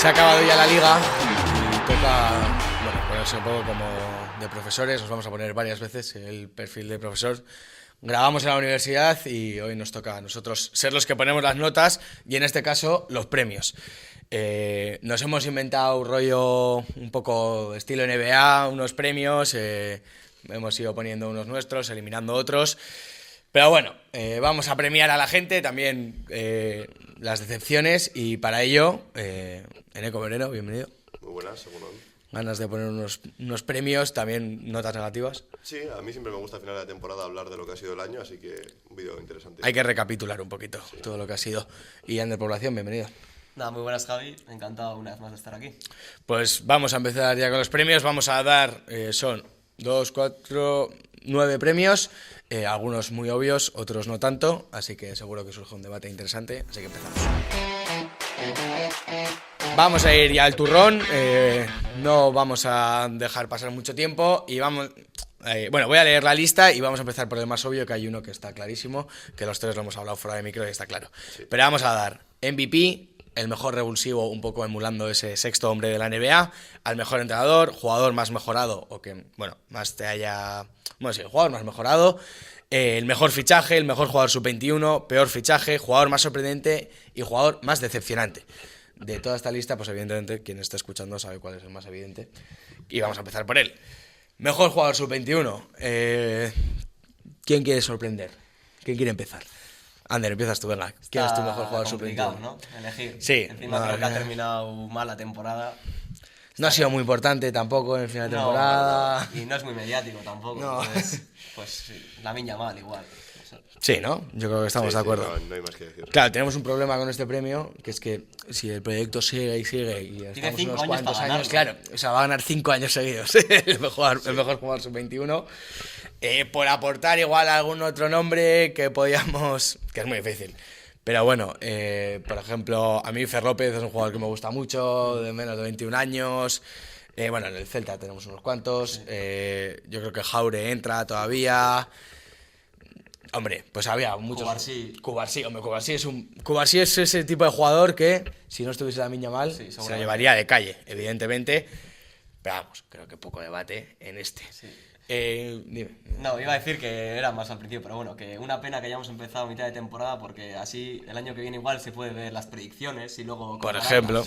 Se ha acabado ya la liga y toca, bueno, ponerse un poco como de profesores. Nos vamos a poner varias veces el perfil de profesor. Grabamos en la universidad y hoy nos toca a nosotros ser los que ponemos las notas y en este caso los premios. Nos hemos inventado un rollo un poco estilo NBA, unos premios, hemos ido poniendo unos nuestros, eliminando otros. Pero bueno, vamos a premiar a la gente, también las decepciones, y para ello, Eneco Moreno, bienvenido. Muy buenas, seguro. Ganas de poner unos premios, también notas negativas. Sí, a mí siempre me gusta al final de la temporada hablar de lo que ha sido el año, así que un vídeo interesante. Hay que recapitular un poquito todo lo que ha sido. Y Ander Población, bienvenido. Nada, muy buenas, Javi, encantado una vez más de estar aquí. Pues vamos a empezar ya con los premios, vamos a dar, son 2, 4, 9 premios, algunos muy obvios, otros no tanto, así que seguro que surge un debate interesante, así que empezamos. Vamos a ir ya al turrón, no vamos a dejar pasar mucho tiempo y vamos... bueno, voy a leer la lista y vamos a empezar por el más obvio, que hay uno que está clarísimo, que los tres lo hemos hablado fuera de micro y está claro. Sí. Pero vamos a dar MVP, el mejor revulsivo, un poco emulando ese sexto hombre de la NBA, al mejor entrenador, jugador más mejorado, o que, bueno, más te haya... Bueno, sí, el jugador más mejorado, el mejor fichaje, el mejor jugador sub-21, peor fichaje, jugador más sorprendente y jugador más decepcionante. De toda esta lista, pues evidentemente, quien está escuchando sabe cuál es el más evidente. Y vamos a empezar por él. Mejor jugador sub-21. ¿Quién quiere sorprender? ¿Quién quiere empezar? Ander, empiezas tú, venga. ¿Quién es tu mejor jugador sub-21? ¿No? Elegir. Sí. Encima creo que ha terminado mal la temporada. No ha sido muy importante tampoco en el final de temporada. No. Y no es muy mediático tampoco. No. Entonces, pues Lamine Yamal igual. Sí, ¿no? Yo creo que estamos de acuerdo. No hay más que decir. Claro, tenemos un problema con este premio, que es que si el proyecto sigue y sigue y estamos unos cuantos años, claro, o sea, va a ganar 5 años seguidos el mejor jugador sub-21. Por aportar igual algún otro nombre que podíamos, que es muy difícil. Pero bueno, por ejemplo, a mí Fer López es un jugador que me gusta mucho, de menos de 21 años. Bueno, en el Celta tenemos unos cuantos. Yo creo que Jaure entra todavía. Hombre, pues había muchos. Cubarsí es ese tipo de jugador que, si no estuviese Lamine Yamal, se lo llevaría de calle, evidentemente. Pero vamos, creo que poco debate en este. Sí. Dime. No, iba a decir que era más al principio, pero bueno, que una pena que hayamos empezado a mitad de temporada, porque así el año que viene igual se puede ver las predicciones y luego... Por ejemplo,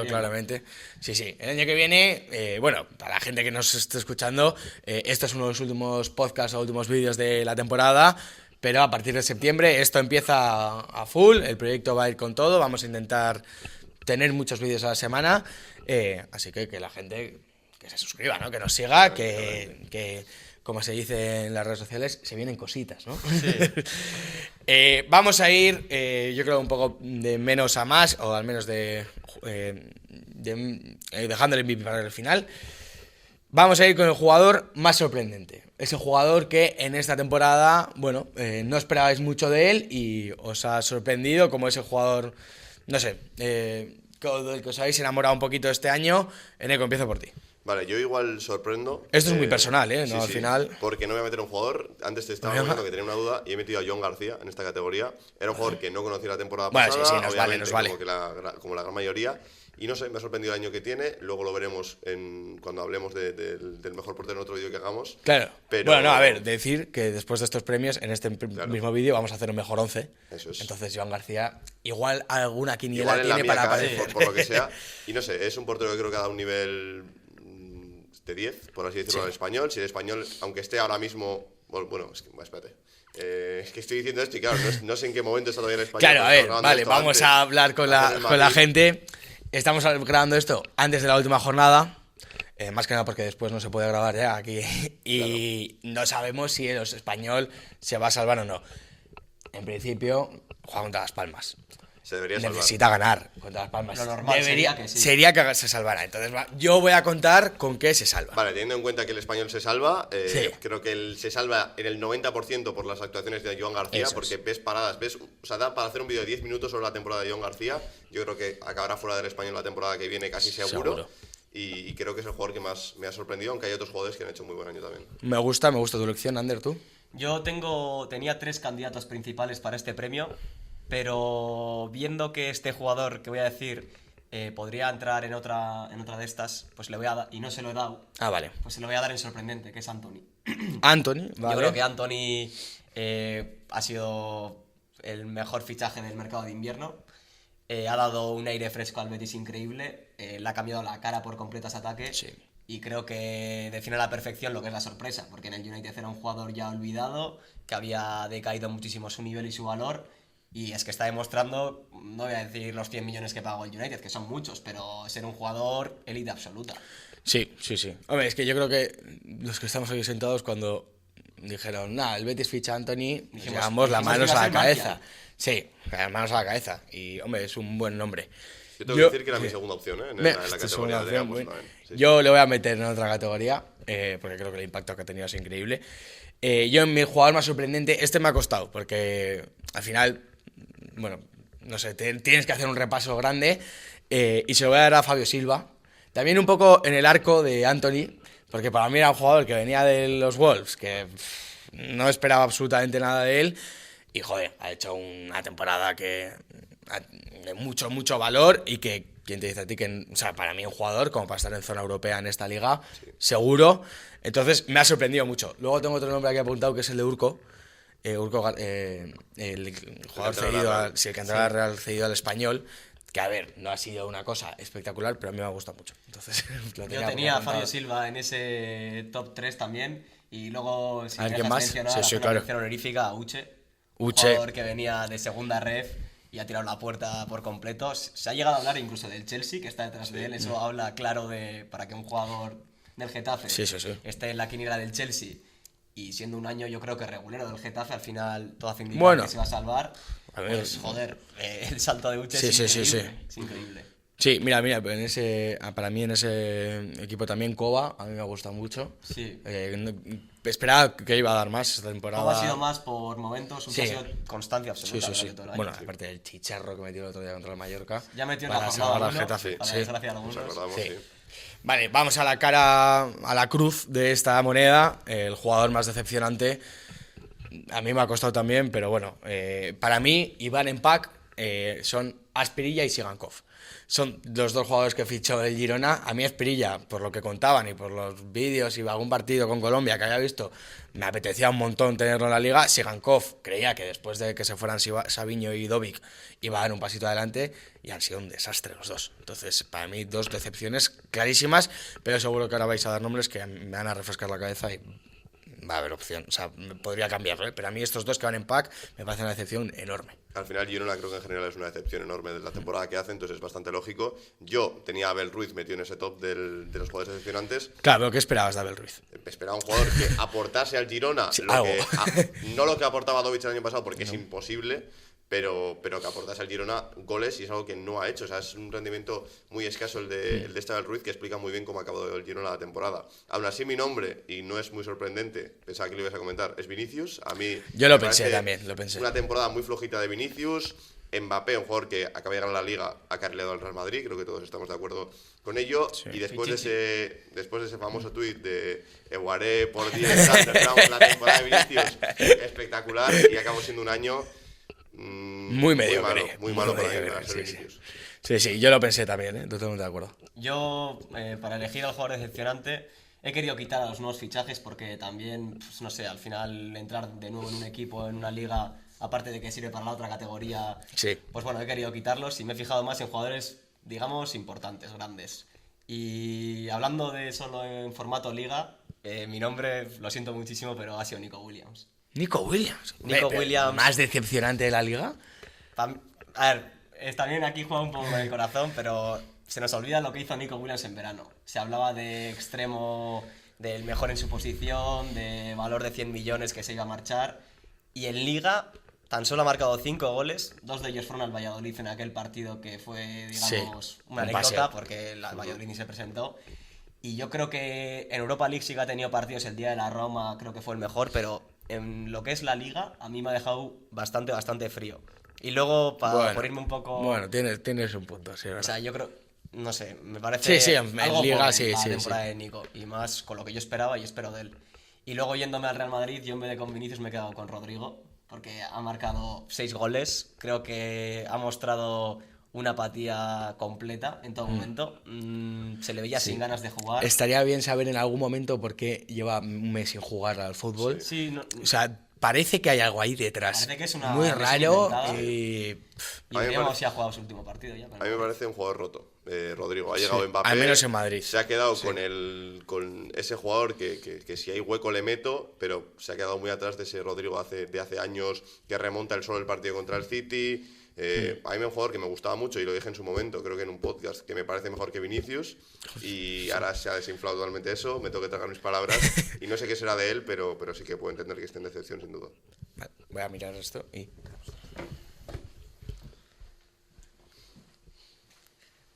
claramente. Sí, el año que viene, bueno, para la gente que nos esté escuchando, este es uno de los últimos podcasts o últimos vídeos de la temporada, pero a partir de septiembre esto empieza a full, el proyecto va a ir con todo, vamos a intentar tener muchos vídeos a la semana, así que la gente... que se suscriba, ¿no? Que nos siga, que como se dice en las redes sociales, se vienen cositas, ¿no? Sí. Vamos a ir, yo creo, un poco de menos a más, o al menos dejando el MVP para el final. Vamos a ir con el jugador más sorprendente. Ese jugador que en esta temporada, bueno, no esperabais mucho de él y os ha sorprendido, como ese jugador, no sé, del que os habéis enamorado un poquito este año. Eneco, empiezo por ti. Vale, yo igual sorprendo. Esto es muy personal, ¿no? Sí, Al final... Porque no voy a meter un jugador. Antes te estaba diciendo que tenía una duda y he metido a John García en esta categoría. Era un jugador que no conocía la temporada pasada. Bueno, sí, nos vale. Como la gran mayoría. Y no sé, me ha sorprendido el año que tiene. Luego lo veremos cuando hablemos del mejor portero en otro vídeo que hagamos. Claro. Pero... Bueno, no, a ver, decir que después de estos premios, en este mismo vídeo vamos a hacer un mejor 11. Eso es. Entonces, Joan García, igual alguna quiniela tiene para aparecer. Por lo que sea. Y no sé, es un portero que creo que ha dado un nivel... de 10, por así decirlo, al español. Si el español, aunque esté ahora mismo... Bueno, es que, espérate. Es que estoy diciendo esto y claro, no sé en qué momento está todavía el español. Claro, a ver, vale, vamos a hablar con la gente. Estamos grabando esto antes de la última jornada. Más que nada porque después no se puede grabar ya aquí. Y no sabemos si el español se va a salvar o no. En principio, juega contra Las Palmas. Se debería salvar. Necesita ganar contra Las Palmas. Lo normal sería que se salvara. Entonces, yo voy a contar con que se salva. Vale, teniendo en cuenta que el español se salva, sí. Creo que él se salva en el 90% por las actuaciones de Joan García, porque ves paradas, o sea, da para hacer un vídeo de 10 minutos sobre la temporada de Joan García. Yo creo que acabará fuera del español la temporada que viene casi seguro. Y creo que es el jugador que más me ha sorprendido, aunque hay otros jugadores que han hecho muy buen año también. Me gusta tu elección, Ander, ¿tú? Yo tenía 3 candidatos principales para este premio, pero viendo que este jugador que voy a decir podría entrar en otra de estas, pues le voy a dar, y no se lo he dado, Vale. pues se lo voy a dar en sorprendente, que es Anthony. Anthony, vale. Yo creo que Anthony ha sido el mejor fichaje del mercado de invierno. Ha dado un aire fresco al Betis increíble. Le ha cambiado la cara por completo a ese ataque. Sí. Y creo que define a la perfección lo que es la sorpresa. Porque en el United era un jugador ya olvidado, que había decaído muchísimo su nivel y su valor. Y es que está demostrando, no voy a decir los 100 millones que pagó el United, que son muchos, pero ser un jugador élite absoluta. Sí. Hombre, es que yo creo que los que estamos aquí sentados cuando dijeron, el Betis ficha a Anthony, nos llevamos las manos a la cabeza. Sí, las manos a la cabeza. Y, hombre, es un buen nombre. Yo tengo que decir que era mi segunda opción, en la categoría de Campos también. Yo le voy a meter en otra categoría, porque creo que el impacto que ha tenido es increíble. Yo en mi jugador más sorprendente, me ha costado, porque al final, bueno, no sé, tienes que hacer un repaso grande, y se lo voy a dar a Fabio Silva. También un poco en el arco de Anthony, porque para mí era un jugador que venía de los Wolves, que no esperaba absolutamente nada de él, y joder, ha hecho una temporada de mucho valor, y que, ¿quién te dice a ti que, o sea, para mí un jugador como para estar en zona europea en esta liga, seguro? Entonces me ha sorprendido mucho. Luego tengo otro nombre aquí apuntado, que es el de Urco. Urco, el jugador cedido, el que entró al Real cedido al Español, que a ver, no ha sido una cosa espectacular, pero a mí me ha gustado mucho. Entonces, yo tenía a Fabio Silva en ese top 3 también, y luego, si me dejas mencionar, una mención honorífica a Uche. Un jugador que venía de segunda ref y ha tirado la puerta por completo. Se ha llegado a hablar incluso del Chelsea, que está detrás de él. Eso habla claro para que un jugador del Getafe esté en la quiniela del Chelsea. Y siendo un año, yo creo que regulero del Getafe, al final todo hace indicar que se va a salvar. Pues joder, el salto de Uche es increíble. Es increíble. Sí, mira, para mí en ese equipo también Kova, a mí me gusta mucho. Sí. Esperaba que iba a dar más esta temporada. Kova ha sido más por momentos, ha sido constancia absoluta. Sí. Bueno, aparte del chicharro que metió el otro día contra el Mallorca. Ya metió en la jornada 1, Getafe. para desgracia de algunos. Vale, vamos a la cruz de esta moneda. El jugador más decepcionante, a mí me ha costado también, pero bueno, para mí, Iván Empac, son Asprilla y Sigankov. Son los dos jugadores que fichó el Girona. A mí Asprilla, por lo que contaban y por los vídeos y algún partido con Colombia que haya visto, me apetecía un montón tenerlo en la liga. Sigankov creía que después de que se fueran Savinho y Dovic iba a dar un pasito adelante, y han sido un desastre los dos. Entonces, para mí, dos decepciones clarísimas, pero seguro que ahora vais a dar nombres que me van a refrescar la cabeza y va a haber opción. O sea, podría cambiarlo, pero a mí estos dos que van en pack me parece una decepción enorme. Al final Girona creo que en general es una decepción enorme de la temporada que hace, entonces es bastante lógico. Yo tenía a Abel Ruiz metido en ese top de los jugadores decepcionantes. Claro, pero ¿qué esperabas de Abel Ruiz? Esperaba un jugador que aportase al Girona no lo que aportaba Dovic el año pasado, porque es imposible, pero que aportase al Girona goles, y es algo que no ha hecho. O sea, es un rendimiento muy escaso el de Abel Ruiz, que explica muy bien cómo ha acabado el Girona la temporada. Aún así, mi nombre, y no es muy sorprendente, pensaba que lo ibas a comentar, es Vinicius. A mí yo lo pensé también, Una temporada muy flojita de Vinicius. Mbappé, un jugador que acaba de ganar la Liga, ha carrileado al Real Madrid, creo que todos estamos de acuerdo con ello. Sí. Y después de ese famoso tuit de Eguaré por 10, la temporada de Vinicius, espectacular, y acabó siendo un año muy mediocre, muy malo para Vinicius. Sí, yo lo pensé también, totalmente de acuerdo. Yo, para elegir al jugador decepcionante, he querido quitar a los nuevos fichajes, porque también, pues, no sé, al final entrar de nuevo en un equipo, en una liga, aparte de que sirve para la otra categoría, pues bueno, he querido quitarlos y me he fijado más en jugadores, digamos, importantes, grandes. Y hablando de solo en formato liga, mi nombre, lo siento muchísimo, pero ha sido Nico Williams. Nico Williams. Williams. ¿Más decepcionante de la liga? A ver, también aquí juega un poco con el corazón, pero se nos olvida lo que hizo Nico Williams en verano. Se hablaba de extremo, del mejor en su posición, de valor de 100 millones que se iba a marchar. Y en liga tan solo ha marcado 5 goles. 2 de ellos fueron al Valladolid en aquel partido que fue, digamos, una anécdota, porque el Valladolid ni se presentó. Y yo creo que en Europa League sí que ha tenido partidos. El día de la Roma creo que fue el mejor, pero en lo que es la liga a mí me ha dejado bastante frío. Y luego, por irme un poco... Bueno, tienes un punto, sí, ¿verdad? O sea, yo creo... No sé, me parece en algo liga, la temporada de Nico, y más con lo que yo esperaba y espero de él. Y luego, yéndome al Real Madrid, yo en vez de con Vinicius me he quedado con Rodrigo, porque ha marcado 6 goles. Creo que ha mostrado una apatía completa en todo momento. Se le veía sin ganas de jugar. Estaría bien saber en algún momento por qué lleva un mes sin jugar al fútbol. Sí, no, o sea, parece que hay algo ahí detrás. Parece que es una muy raro. Y veremos si ha jugado su último partido ya. A mí me parece un jugador roto. Rodrigo, ha llegado Mbappé. Al menos en Madrid. Se ha quedado con ese jugador que si hay hueco le meto, pero se ha quedado muy atrás de ese Rodrigo de hace años que remonta el solo el partido contra el City. A mí es un jugador que me gustaba mucho y lo dije en su momento, creo que en un podcast, que me parece mejor que Vinicius, y ahora se ha desinflado totalmente eso, me tengo que tragar mis palabras y no sé qué será de él, pero sí que puedo entender que esté en decepción sin duda. Vale, voy a mirar esto y...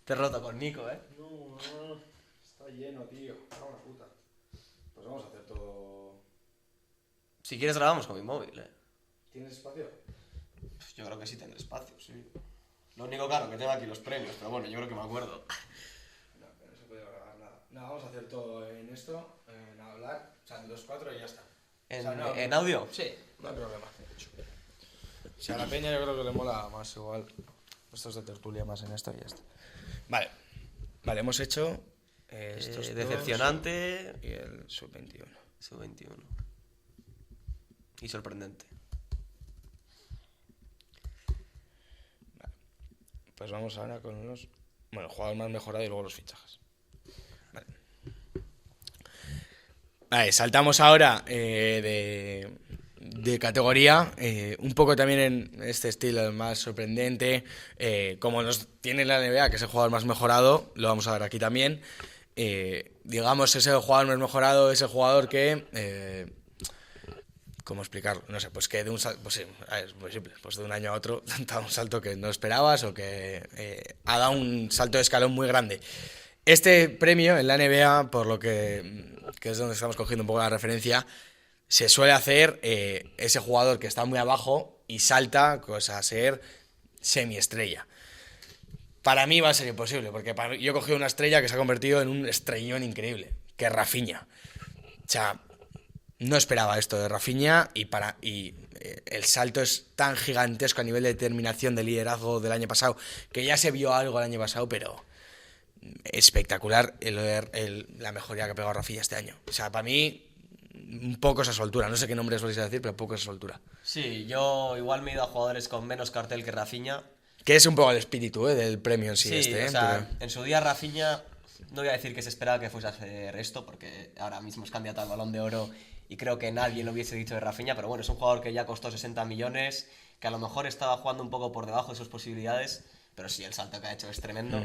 Te he roto con Nico, ¿eh? No, está lleno, tío. Una puta. Pues vamos a hacer todo... Si quieres grabamos con mi móvil, ¿eh? ¿Tienes espacio? Pues yo creo que sí tendré espacio, sí. Lo único claro que tengo aquí los premios, pero bueno, yo creo que me acuerdo. No, pero no se puede grabar nada. No, vamos a hacer todo en esto, en hablar, o sea, en 2-4 y ya está. ¿En audio? Sí, no hay problema. Si a la peña yo creo que le mola más igual. Esto es de tertulia más en esto y ya está. Vale, hemos hecho estos decepcionante y el sub-21. Sub-21. Y sorprendente. Vale. Pues vamos ahora con los... Bueno, jugadores más mejorados y luego los fichajes. Vale, saltamos ahora de categoría, un poco también en este estilo más sorprendente, como nos tiene la NBA, que es el jugador más mejorado, lo vamos a ver aquí también. Digamos, ese jugador más mejorado es el jugador que... ¿Cómo explicarlo? No sé, pues que de un salto, pues sí, es muy simple, pues de un año a otro ha dado un salto que no esperabas o que ha dado un salto de escalón muy grande. Este premio en la NBA, por lo que es donde estamos cogiendo un poco la referencia, se suele hacer ese jugador que está muy abajo y salta pues, a ser semiestrella. Para mí va a ser imposible, porque yo he cogido una estrella que se ha convertido en un estrellón increíble, que es Rafinha. O sea, no esperaba esto de Rafinha y el salto es tan gigantesco a nivel de determinación, de liderazgo del año pasado, que ya se vio algo el año pasado, pero espectacular la mejoría que ha pegado Rafinha este año. O sea, para mí, un poco esa soltura. No sé qué nombres vais a decir, pero poco esa soltura. Sí, yo igual me he ido a jugadores con menos cartel que Rafinha. Que es un poco el espíritu del premio en sí, o sea, en su día Rafinha, no voy a decir que se esperaba que fuese a hacer esto, porque ahora mismo es candidato al Balón de Oro y creo que nadie lo hubiese dicho de Rafinha, pero bueno, es un jugador que ya costó 60 millones, que a lo mejor estaba jugando un poco por debajo de sus posibilidades, pero sí, el salto que ha hecho es tremendo.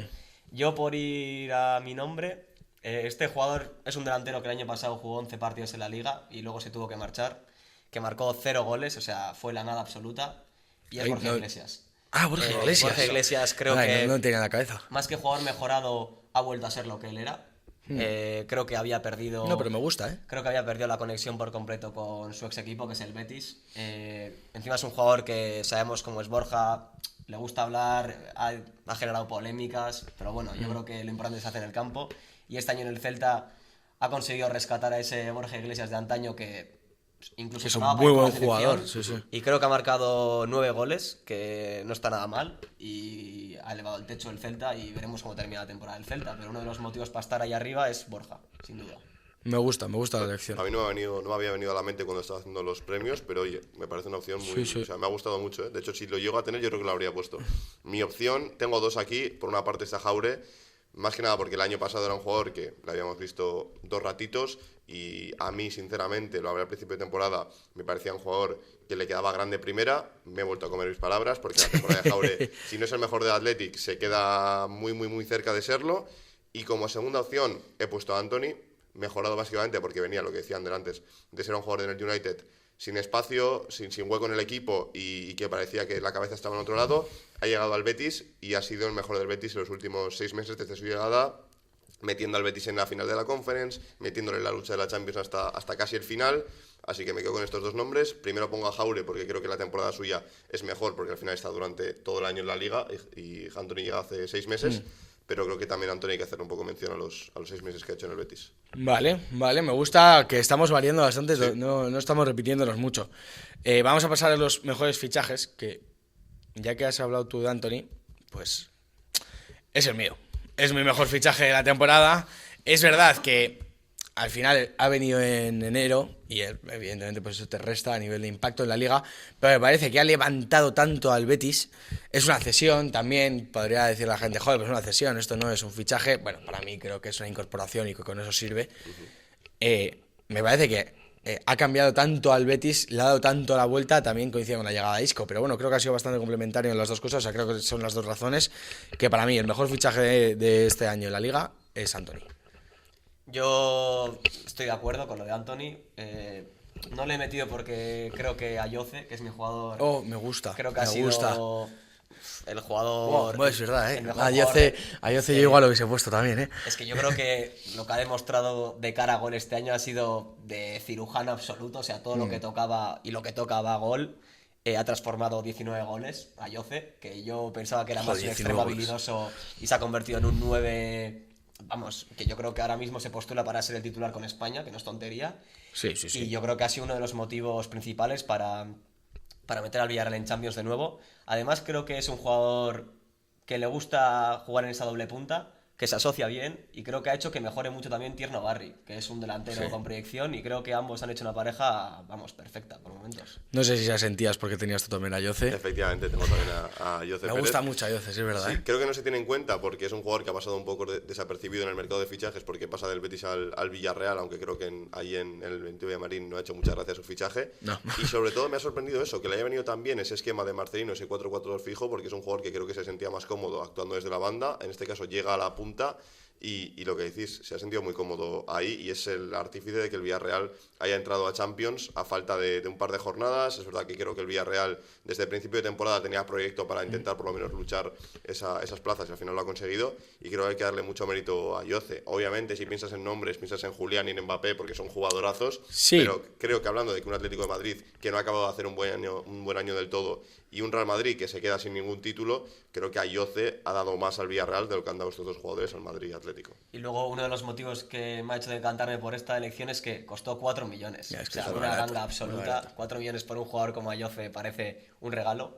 Yo, por ir a mi nombre, este jugador es un delantero que el año pasado jugó 11 partidos en la Liga y luego se tuvo que marchar, que marcó 0 goles, o sea, fue la nada absoluta, y es Borja Iglesias. Ah, Borja Iglesias. Borja Iglesias creo que... No tenía en la cabeza. Más que jugador mejorado, ha vuelto a ser lo que él era. Creo que había perdido... No, pero me gusta, ¿eh? Creo que había perdido la conexión por completo con su ex equipo, que es el Betis. Encima es un jugador que sabemos cómo es Borja, le gusta hablar, ha generado polémicas, pero bueno, yo creo que lo importante es hacer el campo. Y este año en el Celta ha conseguido rescatar a ese Borja Iglesias de antaño que incluso es un muy buen jugador. Sí, sí. Y creo que ha marcado 9 goles, que no está nada mal, y ha elevado el techo del Celta y veremos cómo termina la temporada del Celta. Pero uno de los motivos para estar ahí arriba es Borja, sin duda. Me gusta la elección. A mí no me había venido a la mente cuando estaba haciendo los premios, pero oye, me parece una opción muy... Sí. O sea, me ha gustado mucho, ¿eh? De hecho, si lo llego a tener, yo creo que lo habría puesto. Mi opción, tengo 2 aquí. Por una parte está Jaure, más que nada porque el año pasado era un jugador que le habíamos visto 2 ratitos y a mí, sinceramente, lo hablé al principio de temporada, me parecía un jugador que le quedaba grande primera. Me he vuelto a comer mis palabras porque la temporada de Jaure, si no es el mejor del Athletic, se queda muy cerca de serlo. Y como segunda opción he puesto a Anthony, mejorado básicamente porque venía lo que decía Ander antes, de ser un jugador del United sin espacio, sin hueco en el equipo y que parecía que la cabeza estaba en otro lado. Ha llegado al Betis y ha sido el mejor del Betis en los últimos 6 meses desde su llegada, metiendo al Betis en la final de la Conference, metiéndole en la lucha de la Champions hasta casi el final. Así que me quedo con estos 2 nombres. Primero pongo a Jaure porque creo que la temporada suya es mejor porque al final está durante todo el año en la Liga y Anthony llega hace 6 meses. Pero creo que también Anthony hay que hacer un poco mención a los 6 meses que ha hecho en el Betis. Vale, me gusta que estamos variando bastante, Sí. no estamos repitiéndonos mucho. Vamos a pasar a los mejores fichajes, que ya que has hablado tú de Anthony, pues Es el mío. Es mi mejor fichaje de la temporada. Es verdad que al final ha venido en enero y evidentemente pues eso te resta a nivel de impacto en la liga, pero me parece que ha levantado tanto al Betis. Es una cesión también, podría decir la gente, joder, pues es una cesión, esto no es un fichaje. Bueno, para mí creo que es una incorporación y que con eso sirve. Me parece que ha cambiado tanto al Betis, le ha dado tanto la vuelta, también coincide con la llegada de Isco, pero bueno, creo que ha sido bastante complementario en las dos cosas, o sea, creo que son las dos razones que para mí el mejor fichaje de este año en la liga es Antony. Yo estoy de acuerdo con lo de Antony. No le he metido porque creo que Ayoce, que es mi jugador... Oh, me gusta, creo que ha me sido gusta. el jugador... Bueno, es verdad, el mejor Ayoce yo igual lo hubiese puesto también, Es que yo creo que lo que ha demostrado de cara a gol este año ha sido de cirujano absoluto, o sea, todo lo que tocaba y lo que tocaba gol. Ha transformado 19 goles a Ayoce, que yo pensaba que era más un extremo habilidoso y se ha convertido en un 9... Vamos, que yo creo que ahora mismo se postula para ser el titular con España, que no es tontería. Sí. Y yo creo que ha sido uno de los motivos principales para meter al Villarreal en Champions de nuevo. Además, creo que es un jugador que le gusta jugar en esa doble punta, que se asocia bien, y creo que ha hecho que mejore mucho también Tierno Barry, que es un delantero con proyección, y creo que ambos han hecho una pareja, vamos, perfecta por momentos. No sé si ya sentías porque tenías tú también a Ayoce. Efectivamente, tengo también a Ayoce Pérez. Me gusta mucho Ayoce, sí, es verdad. Sí, creo que no se tiene en cuenta porque es un jugador que ha pasado un poco desapercibido en el mercado de fichajes porque pasa del Betis al Villarreal, aunque creo que ahí en el 21 de Marín no ha hecho mucha gracia su fichaje. No. Y sobre todo me ha sorprendido eso, que le haya venido tan bien ese esquema de Marcelino, ese 4-4-2 fijo, porque es un jugador que creo que se sentía más cómodo actuando desde la banda. En este caso llega a la punta. Y lo que decís, se ha sentido muy cómodo ahí y es el artífice de que el Villarreal haya entrado a Champions a falta de un par de jornadas. Es verdad que creo que el Villarreal desde el principio de temporada tenía proyecto para intentar por lo menos luchar esas plazas y al final lo ha conseguido y creo que hay que darle mucho mérito a Ayoce. Obviamente si piensas en nombres, piensas en Julián y en Mbappé porque son jugadorazos, pero creo que hablando de que un Atlético de Madrid que no ha acabado de hacer un buen año del todo y un Real Madrid que se queda sin ningún título, creo que Ayoce ha dado más al Villarreal de lo que han dado estos dos jugadores al Madrid y Atlético. Y luego uno de los motivos que me ha hecho decantarme por esta elección es que costó 4 millones. Ya, es que o sea, una ganga absoluta. 4 millones por un jugador como Ayoce parece un regalo.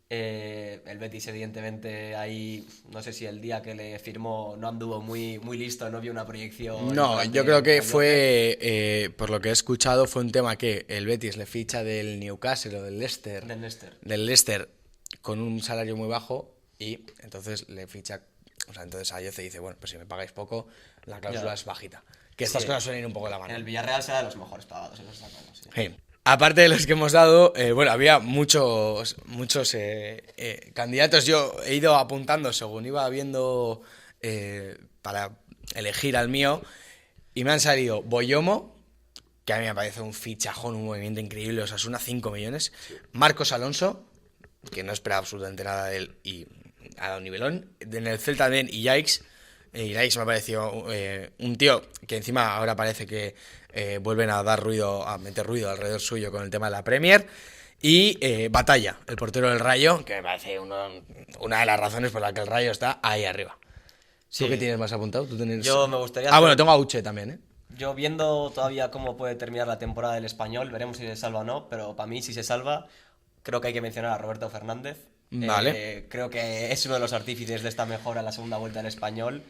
El Betis, evidentemente, ahí no sé si el día que le firmó no anduvo muy listo, no vio una proyección. No, yo creo que fue, por lo que he escuchado, fue un tema que el Betis le ficha del Newcastle o del Leicester. Del Leicester con un salario muy bajo y entonces le ficha. O sea, entonces Ayoce dice, bueno, pues si me pagáis poco, la cláusula es bajita. Que estas cosas suelen ir un poco de la mano. En el Villarreal será de los mejores pagados, eso está claro, sí. Sí. Aparte de los que hemos dado, bueno, había muchos candidatos. Yo he ido apuntando según iba viendo para elegir al mío y me han salido Boyomo, que a mí me parece un fichajón, un movimiento increíble, Osasuna, 5 millones. Marcos Alonso, que no esperaba absolutamente nada de él y ha dado nivelón. En el Celta también, Illaix. Illaix me ha parecido un tío que encima ahora parece que vuelven a dar ruido, a meter ruido alrededor suyo con el tema de la Premier. Y Batalla, el portero del Rayo, que me parece una de las razones por las que el Rayo está ahí arriba. Sí. ¿Tú qué tienes más apuntado? ¿Tú tienes... Yo me gustaría... bueno, tengo a Uche también, ¿eh? Yo viendo todavía cómo puede terminar la temporada del Español, veremos si se salva o no, pero para mí si se salva, creo que hay que mencionar a Roberto Fernández. Vale. Creo que es uno de los artífices de esta mejora en la segunda vuelta del Español.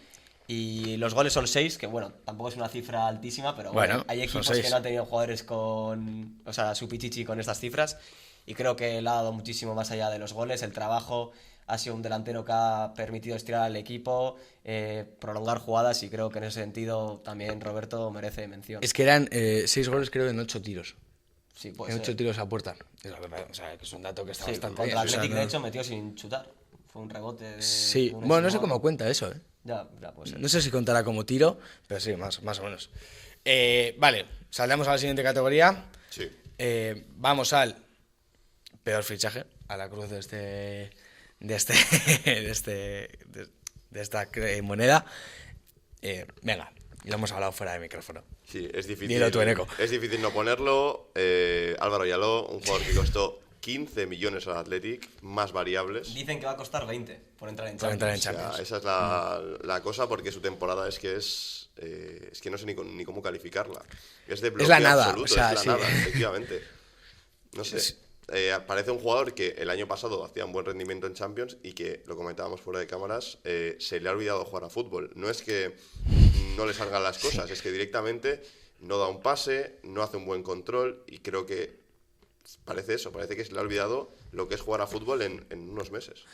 Y los goles son 6, que bueno, tampoco es una cifra altísima, pero bueno, hay equipos que no han tenido jugadores con, o sea, su pichichi con estas cifras. Y creo que le ha dado muchísimo más allá de los goles, el trabajo. Ha sido un delantero que ha permitido estirar al equipo, prolongar jugadas y creo que en ese sentido también Roberto merece mención. Es que eran 6 goles creo en 8 tiros. Sí, pues, en 8 tiros a puerta. O sea, que es un dato que está bastante bien. Contra el Athletic, de hecho, metió sin chutar. Fue un rebote de... Sí, bueno, no sé cómo cuenta eso, ¿eh? Ya puede ser. No sé si contará como tiro, pero sí, más o menos. Vale, saltamos a la siguiente categoría. Sí. Vamos al peor fichaje, a la cruz de esta moneda. Venga, lo hemos hablado fuera de micrófono. Sí, es difícil. Dilo tú, Eneco. Es difícil no ponerlo. Álvaro Yaló, un jugador que costó 15 millones al Athletic, más variables. Dicen que va a costar 20 por entrar en Champions. O sea, esa es la cosa, porque su temporada es que no sé ni cómo calificarla. Es de bloqueo la nada, absoluto, o sea, es la nada, efectivamente. No sé. parece un jugador que el año pasado hacía un buen rendimiento en Champions y que, lo comentábamos fuera de cámaras, se le ha olvidado jugar a fútbol. No es que no le salgan las cosas, es que directamente no da un pase, no hace un buen control y creo que parece que se le ha olvidado lo que es jugar a fútbol en unos meses.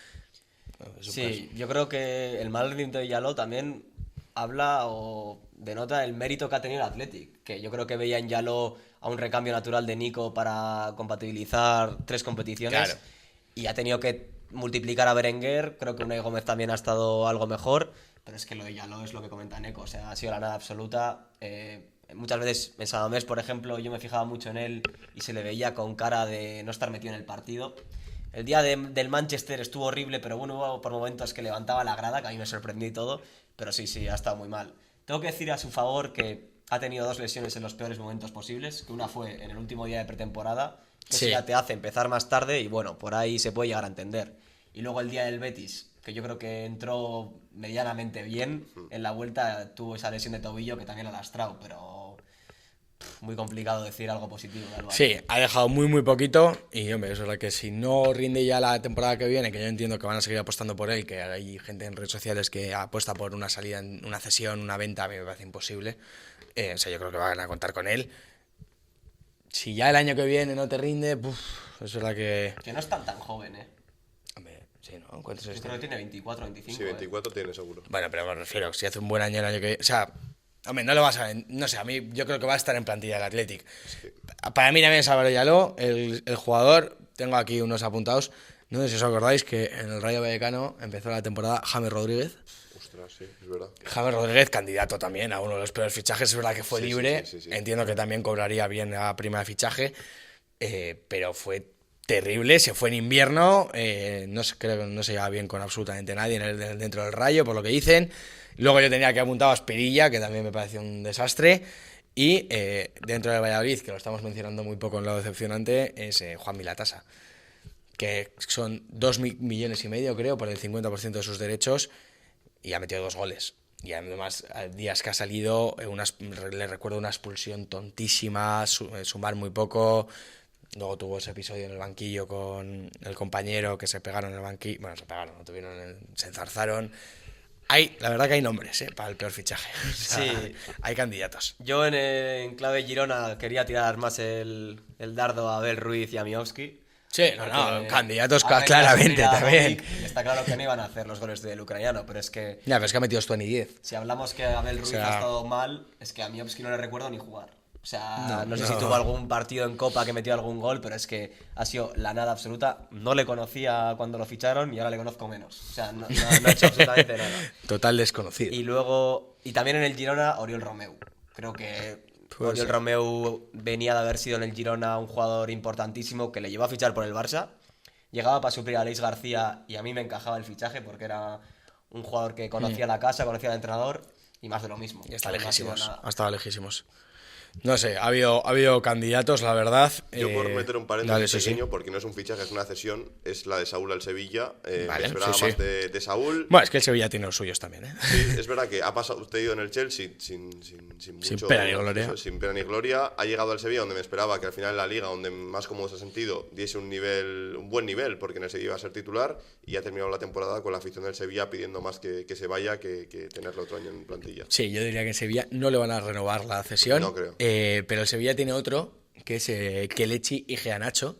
Sí, yo creo que el mal rendimiento de Yaló también habla o denota el mérito que ha tenido el Athletic, que yo creo que veía en Yaló a un recambio natural de Nico para compatibilizar 3 competiciones, claro, y ha tenido que multiplicar a Berenguer. Creo que Unai Gómez también ha estado algo mejor, pero es que lo de Yaló es lo que comenta Neko, o sea, ha sido la nada absoluta. Muchas veces en San Mamés, por ejemplo, yo me fijaba mucho en él y se le veía con cara de no estar metido en el partido. El día del Manchester estuvo horrible, pero bueno, hubo por momentos que levantaba la grada, que a mí me sorprendió y todo, pero sí, ha estado muy mal. Tengo que decir a su favor que ha tenido 2 lesiones en los peores momentos posibles, que una fue en el último día de pretemporada, que sí, ya te hace empezar más tarde y bueno, por ahí se puede llegar a entender. Y luego el día del Betis, que yo creo que entró medianamente bien, en la vuelta tuvo esa lesión de tobillo que también ha lastrado, pero muy complicado decir algo positivo de Álvaro. sí, ha dejado muy poquito y hombre, eso es lo que si no rinde ya la temporada que viene, que yo entiendo que van a seguir apostando por él, que hay gente en redes sociales que apuesta por una salida, una cesión, una venta, a mí me parece imposible. O sea, yo creo que van a contar con él. Si ya el año que viene no te rinde, eso es la que... Que no es tan joven, Hombre, sí, ¿no? ¿Cuántos Yo es creo que tiene 24, 25. Sí, 24 tiene seguro. Bueno, pero me refiero, si hace un buen año el año que viene... O sea, hombre, no lo vas a... No sé, a mí yo creo que va a estar en plantilla del Athletic. Sí. Para mí también es Álvaro Yaló, el jugador. Tengo aquí unos apuntados. No sé si os acordáis que en el Rayo Vallecano empezó la temporada James Rodríguez. Ostras, sí, es verdad. James Rodríguez, candidato también a uno de los peores fichajes. Es verdad que fue libre. Sí. Entiendo que también cobraría bien la prima de fichaje. Pero fue terrible. Se fue en invierno. No sé, creo que no se llevaba bien con absolutamente nadie dentro del Rayo, por lo que dicen. Luego yo tenía que apuntar a Aspirilla, que también me pareció un desastre. Y dentro del Valladolid, que lo estamos mencionando muy poco en lo decepcionante, es Juan Milatasa, que son 2,5 millones, creo, por el 50% de sus derechos, y ha metido 2 goles. Y además, días que ha salido, le recuerdo una expulsión tontísima, sumar muy poco. Luego tuvo ese episodio en el banquillo con el compañero, que se pegaron en el banquillo. Bueno, se enzarzaron. La verdad que hay nombres, para el peor fichaje. O sea, Sí. Hay candidatos. Yo en clave Girona quería tirar más el dardo a Abel Ruiz y a Miovski. Sí, Porque candidatos Abel claramente y a también. Domic, está claro que no iban a hacer los goles del ucraniano, pero es que Ya, pero es que ha metido Stuani 10. si hablamos que Abel Ruiz sea, ha estado mal, es que a Miovski no le recuerdo ni jugar. O sea, no sé no. si tuvo algún partido en Copa que metió algún gol, pero es que ha sido la nada absoluta. No le conocía cuando lo ficharon y ahora le conozco menos. O sea, no ha hecho absolutamente nada. Total desconocido. Y luego, y también en el Girona, Oriol Romeu. Creo que Puede Oriol ser. Romeu venía de haber sido en el Girona un jugador importantísimo que le llevó a fichar por el Barça. Llegaba para suplir a Aleix García y a mí me encajaba el fichaje porque era un jugador que conocía la casa, conocía al entrenador y más de lo mismo. Y está No ha sido lejísimos. nada. Ha estado lejísimos. No sé, ha habido candidatos, la verdad. Yo por meter un paréntesis dale, sí, pequeño, sí. porque no es un fichaje, es una cesión, es la de Saúl al Sevilla. Vale, me esperaba sí, más sí. de Saúl. Bueno, es que el Sevilla tiene los suyos también, ¿eh? Sí, es verdad que ha pasado usted en el Chelsea sin mucho, pena ni gloria. sin pena ni gloria. Ha llegado al Sevilla donde me esperaba que al final en la liga, donde más cómodo se ha sentido, diese un buen nivel, porque en el Sevilla iba a ser titular, y ha terminado la temporada con la afición del Sevilla pidiendo más que se vaya que tenerlo otro año en plantilla. Sí, yo diría que en Sevilla no le van a renovar la cesión. No creo. Pero el Sevilla tiene otro, que es Kelechi Iheanacho,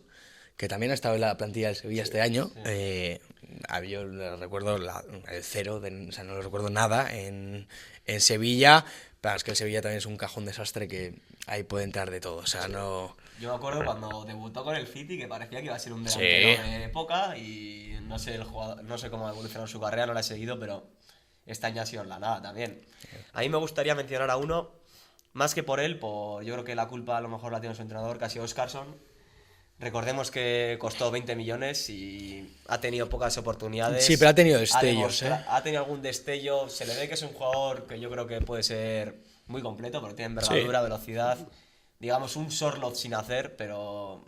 que también ha estado en la plantilla del Sevilla este año. Yo le recuerdo el cero, o sea, no lo recuerdo nada en Sevilla. Pero es que el Sevilla también es un cajón desastre que ahí puede entrar de todo. O sea, no... Yo me acuerdo cuando debutó con el City que parecía que iba a ser un Sí. delantero de época y no sé, no sé cómo ha evolucionado su carrera, no la he seguido, pero este año ha sido en la nada también. A mí me gustaría mencionar a uno, más que por él, yo creo que la culpa a lo mejor la tiene su entrenador, que ha sido Óscarson. Recordemos que costó 20 millones y ha tenido pocas oportunidades. Sí, pero ha tenido destellos, Ha tenido algún destello. Se le ve que es un jugador que yo creo que puede ser muy completo, porque tiene envergadura, velocidad. Digamos, un Sorloth sin hacer, pero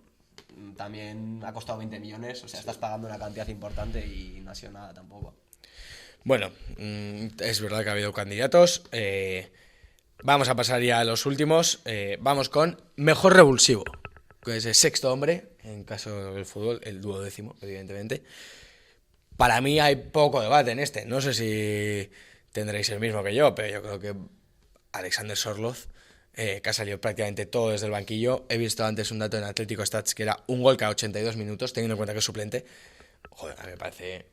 también ha costado 20 millones. O sea, estás pagando una cantidad importante y no ha sido nada tampoco. Bueno, es verdad que ha habido candidatos. Vamos a pasar ya a los últimos. Vamos con mejor revulsivo, que es el sexto hombre. en caso del fútbol, el 12º, evidentemente. Para mí hay poco debate en este. No sé si tendréis el mismo que yo, pero yo creo que Alexander Sorloth, que ha salido prácticamente todo desde el banquillo. He visto antes un dato en Atlético Stats que era un gol cada 82 minutos, teniendo en cuenta que es suplente. Joder, a mí me parece...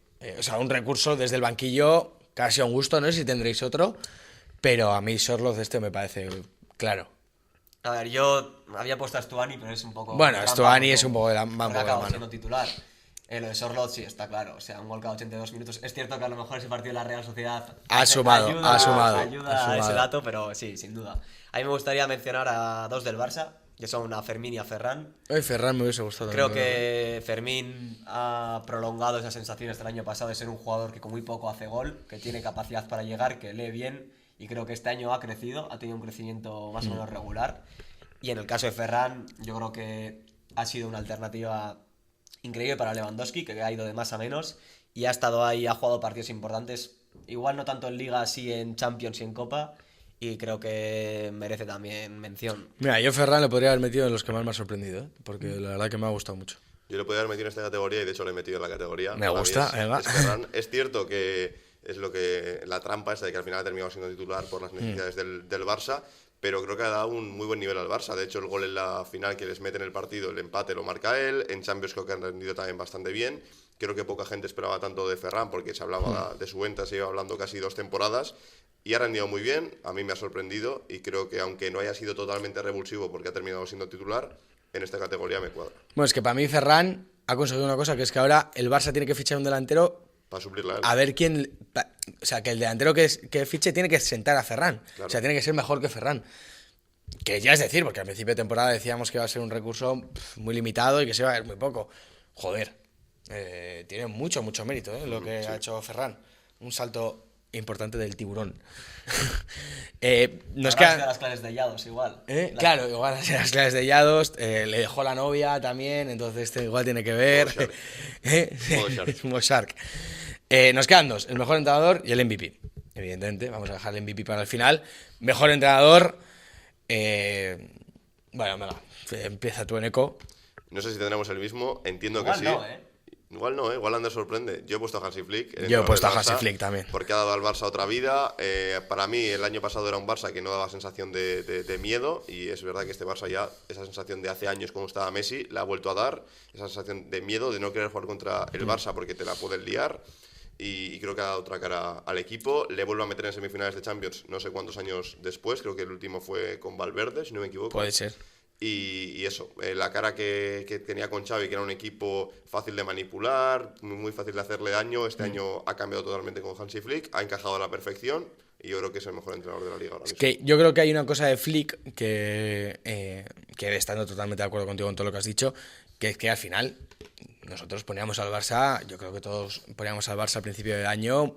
un recurso desde el banquillo casi a un gusto. No sé si tendréis otro, pero a mí Sorloth me parece claro. A ver, yo había puesto a Stuani, pero es un poco... Bueno, Stuani es un poco de la mano. Acaba siendo titular. Lo de Sorloth sí está claro, o sea, un gol cada 82 minutos. Es cierto que a lo mejor ese partido de la Real Sociedad ayuda a ese dato, pero sí, sin duda. A mí me gustaría mencionar a dos del Barça, que son a Fermín y a Ferran. Ferran me hubiese gustado. Creo que Fermín ha prolongado esas sensaciones del año pasado de ser un jugador que con muy poco hace gol, que tiene capacidad para llegar, que lee bien, y creo que este año ha crecido, ha tenido un crecimiento más o menos regular. Y en el caso de Ferran, yo creo que ha sido una alternativa increíble para Lewandowski, que ha ido de más a menos y ha estado ahí, ha jugado partidos importantes, igual no tanto en Liga, sí en Champions y en Copa, y creo que merece también mención. Mira, yo Ferran le podría haber metido en los que más me ha sorprendido, porque la verdad que me ha gustado mucho. Yo le podría haber metido en esta categoría y de hecho le he metido en la categoría. Me gusta, es Ferran. Es cierto que es lo que la trampa esta de que al final ha terminado siendo titular por las necesidades del Barça, pero creo que ha dado un muy buen nivel al Barça. De hecho, el gol en la final que les mete en el partido, el empate lo marca él. En Champions creo que han rendido también bastante bien. Creo que poca gente esperaba tanto de Ferran porque se hablaba de su venta, se iba hablando casi 2 temporadas. Y ha rendido muy bien, a mí me ha sorprendido y creo que aunque no haya sido totalmente revulsivo porque ha terminado siendo titular, en esta categoría me cuadra. Bueno, es que para mí Ferran ha conseguido una cosa, que es que ahora el Barça tiene que fichar un delantero para suplirla a él. A ver quién... O sea, que el delantero que fiche tiene que sentar a Ferran. Claro. O sea, tiene que ser mejor que Ferran. Que ya es decir, porque al principio de temporada decíamos que iba a ser un recurso muy limitado y que se iba a ver muy poco. Joder, tiene mucho mérito lo que ha hecho Ferran. Un salto importante del tiburón. Nos quedan las claves de Llados igual. Claro, igual las claves de Llados. Le dejó la novia también, entonces igual tiene que ver. Como Shark. Nos quedan dos, el mejor entrenador y el MVP. Evidentemente, vamos a dejar el MVP para el final. Mejor entrenador. Bueno, venga, empieza tú, Eneco. No sé si tendremos el mismo, entiendo igual que sí. No, Igual Ander sorprende. Yo he puesto a Hansi Flick. Yo he puesto a Hansi Flick también. Porque ha dado al Barça otra vida. Para mí, el año pasado era un Barça que no daba sensación de miedo. Y es verdad que este Barça ya, esa sensación de hace años cuando estaba Messi, la ha vuelto a dar. Esa sensación de miedo, de no querer jugar contra el Barça porque te la pueden liar. Y creo que ha dado otra cara al equipo. Le vuelvo a meter en semifinales de Champions no sé cuántos años después. Creo que el último fue con Valverde, si no me equivoco. Puede ser. Y eso, la cara que tenía con Xavi, que era un equipo fácil de manipular, muy fácil de hacerle daño, este año ha cambiado totalmente con Hansi Flick, ha encajado a la perfección y yo creo que es el mejor entrenador de la liga ahora mismo. Que yo creo que hay una cosa de Flick que estando totalmente de acuerdo contigo en todo lo que has dicho, que es que al final nosotros poníamos al Barça, yo creo que todos poníamos al Barça al principio del año,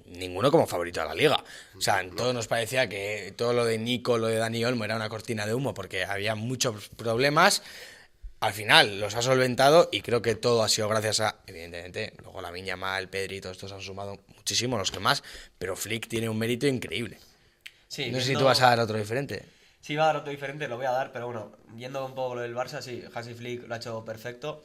ninguno como favorito de la liga. O sea, todos nos parecía que todo lo de Nico, lo de Dani Olmo era una cortina de humo porque había muchos problemas. Al final los ha solventado y creo que todo ha sido gracias a, evidentemente, luego la Viña Mal, Pedri, todos estos han sumado muchísimo, los que más, pero Flick tiene un mérito increíble. Sí, no sé si tú vas a dar otro diferente. Sí, va a dar otro diferente, lo voy a dar, pero bueno, viendo un poco lo del Barça, sí, Hansi Flick lo ha hecho perfecto.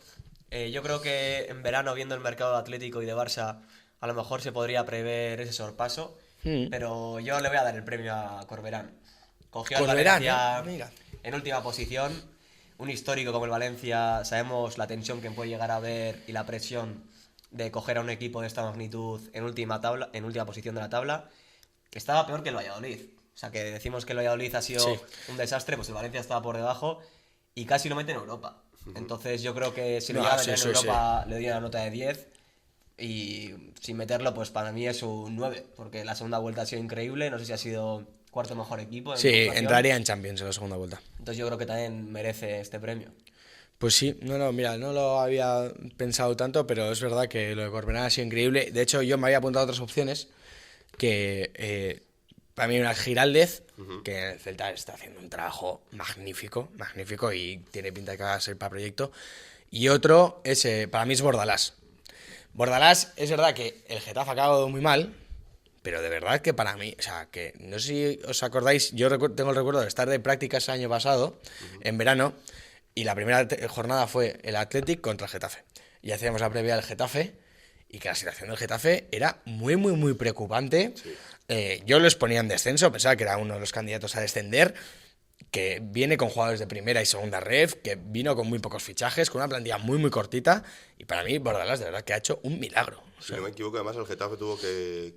Yo creo que en verano, viendo el mercado Atlético y de Barça, a lo mejor se podría prever ese sorpaso, pero yo le voy a dar el premio a Corberán. Cogió al Valencia en última posición, un histórico como el Valencia, sabemos la tensión que puede llegar a haber y la presión de coger a un equipo de esta magnitud en última posición de la tabla, que estaba peor que el Valladolid. O sea, que decimos que el Valladolid ha sido un desastre, pues el Valencia estaba por debajo y casi lo mete en Europa. Entonces yo creo que si lo llega a meter en Europa le doy una nota de 10. Y sin meterlo, pues para mí es un 9, porque la segunda vuelta ha sido increíble, no sé si ha sido cuarto mejor equipo. Sí, entraría en Champions en la segunda vuelta. Entonces yo creo que también merece este premio. Pues sí, mira, no lo había pensado tanto, pero es verdad que lo de Corberán ha sido increíble. De hecho, yo me había apuntado a otras opciones, que para mí una Giraldez, que en el Celta está haciendo un trabajo magnífico y tiene pinta de que va a ser para proyecto. Y otro, para mí es Bordalás. Bordalás, es verdad que el Getafe ha acabado muy mal, pero de verdad que para mí, o sea, que no sé si os acordáis, yo tengo el recuerdo de estar de prácticas el año pasado, en verano, Y la primera jornada fue el Athletic contra el Getafe. Y hacíamos la previa del Getafe, y que la situación del Getafe era muy, muy, muy preocupante. Sí. Yo los ponía en descenso, pensaba que era uno de los candidatos a descender, que viene con jugadores de primera y segunda ref, que vino con muy pocos fichajes, con una plantilla muy, muy cortita, y para mí Bordalás de verdad que ha hecho un milagro. O Si sea, no me equivoco, además el Getafe tuvo que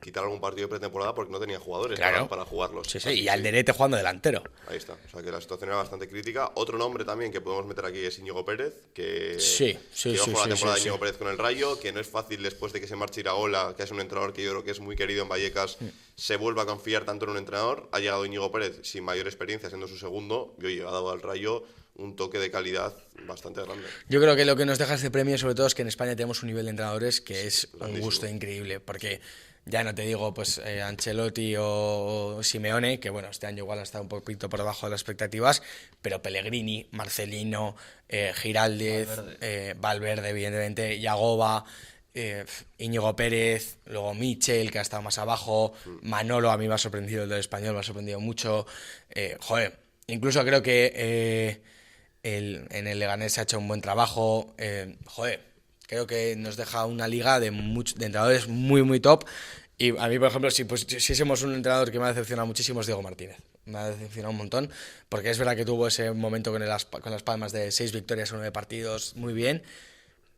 quitar algún partido de pretemporada porque no tenía jugadores claro. para jugarlos. Sí, sí, Así y que Alderete jugando delantero. ahí está. O sea que la situación era bastante crítica. Otro nombre también que podemos meter aquí es Íñigo Pérez, que Sí, que ojo la temporada de sí. Íñigo Pérez con el Rayo, que no es fácil después de que se marche Iraola, que es un entrenador que yo creo que es muy querido en Vallecas, se vuelva a confiar tanto en un entrenador. Ha llegado Íñigo Pérez sin mayor experiencia, siendo su segundo, y hoy ha dado al Rayo un toque de calidad bastante grande. Yo creo que lo que nos deja este premio, sobre todo, es que en España tenemos un nivel de entrenadores que es un grandísimo. gusto increíble, porque ya no te digo, pues, Ancelotti o Simeone, que bueno, este año igual han estado un poquito por debajo de las expectativas, pero Pellegrini, Marcelino, Giraldez, Valverde, evidentemente, Yagoba, Íñigo Pérez, luego Michel, que ha estado más abajo, Manolo, a mí me ha sorprendido, el del Español me ha sorprendido mucho, joder, incluso creo que en el Leganés se ha hecho un buen trabajo, creo que nos deja una liga de entrenadores muy, muy top. Y a mí, por ejemplo, si somos un entrenador que me ha decepcionado muchísimo es Diego Martínez. Me ha decepcionado un montón, porque es verdad que tuvo ese momento con las palmas de 6 victorias en 9 partidos, muy bien,